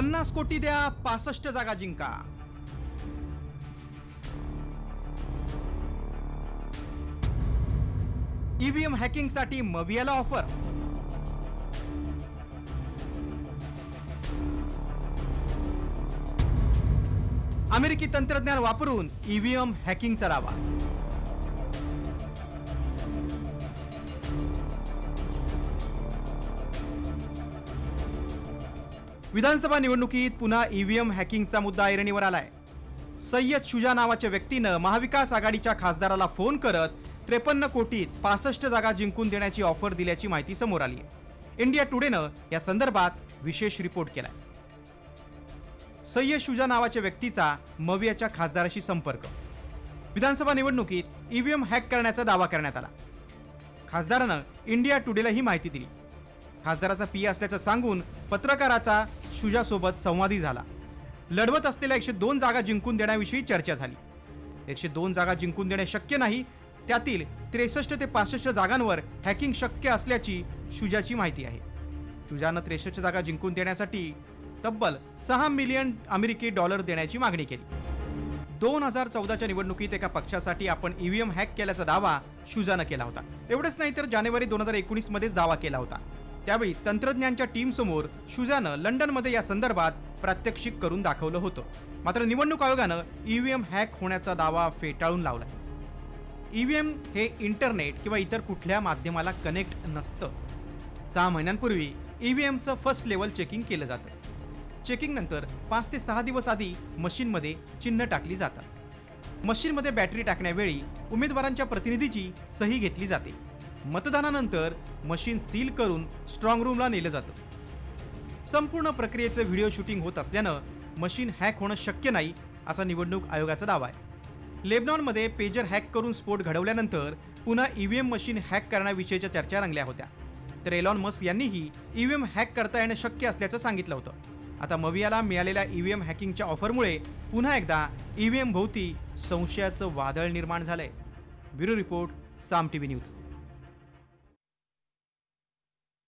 50 कोटी द्या 65 जागा जिंका। EVM हॅकिंगसाठी मवियाला offer. अमेरिकी तंत्रज्ञान वापरून ईव्हीएम हॅकिंगचा दावा। विधानसभा निवडणुकीत पुन्हा ईव्हीएम हॅकिंगचा मुद्दा ऐरणीवर आलाय। सय्यद शुजा नावाच्या व्यक्तीनं महाविकास आघाडीच्या खासदाराला फोन करत 53 कोटीत 65 जागा जिंकून देण्याची ऑफर दिल्याची माहिती समोर आली आहे। इंडिया टुडेनं या संदर्भात विशेष रिपोर्ट केलाय। सय्यद शुजा नावाच्या व्यक्तीचा मवियाच्या खासदाराशी संपर्क। विधानसभा निवडणुकीत ईव्हीएम हॅक करण्याचा दावा करण्यात आला। खासदारानं इंडिया टुडेला ही माहिती दिली। खासदाराचा पी असल्याचं सांगून पत्रकाराचा शुजासोबत संवादही झाला। लढवत असलेल्या 102 जागा जिंकून देण्याविषयी चर्चा झाली। 102 जागा जिंकून देणे शक्य नाही, त्यातील 63 ते 65 जागांवर हॅकिंग शक्य असल्याची शुजाची माहिती आहे। शुजानं 63 जागा जिंकून देण्यासाठी तब्बल 6 मिलियन अमेरिकी डॉलर देण्याची मागणी केली। 2014च्या निवडणुकीत एका पक्षासाठी आपण ईव्हीएम हॅक केल्याचा दावा शुजानं केला होता। एवढंच नाही तर जानेवारी 2019 मध्येच दावा केला होता। त्यावेळी तंत्रज्ञांच्या टीम समोर शुजानं लंडनमध्ये या संदर्भात प्रात्यक्षिक करून दाखवलं होतं। मात्र निवडणूक आयोगानं ईव्हीएम हॅक होण्याचा दावा फेटाळून लावला। ईव्हीएम हे इंटरनेट किंवा इतर कुठल्या माध्यमाला कनेक्ट नसतं। 6 महिन्यांपूर्वी ईव्हीएमचं फर्स्ट लेवल चेकिंग केलं जातं। चेकिंग नंतर 5 ते 6 दिवस आधी मशीनमध्ये चिन्ह टाकली जातात। मशीनमध्ये बॅटरी टाकण्यावेळी उमेदवारांच्या प्रतिनिधीची सही घेतली जाते। मतदानानंतर मशीन सील करून स्ट्रॉंग रूमला नेलं जातं। संपूर्ण प्रक्रियेचं व्हिडिओ शूटिंग होत असल्यानं मशीन हॅक होणं शक्य नाही असा निवडणूक आयोगाचा दावा आहे। लेबनॉनमध्ये पेजर हॅक करून स्फोट घडवल्यानंतर पुन्हा ईव्हीएम मशीन हॅक करण्याविषयीच्या चर्चा रंगल्या होत्या। तर एलॉन मस्क यांनीही ईव्हीएम हॅक करता येणं शक्य असल्याचं सांगितलं होतं। आता मवियाला मिळालेल्या ईव्हीएम हॅकिंगच्या ऑफरमुळे पुन्हा एकदा ईव्हीएम भोवती संशयाचं वादळ निर्माण झालंय। ब्युरो रिपोर्ट, साम टीव्ही न्यूज।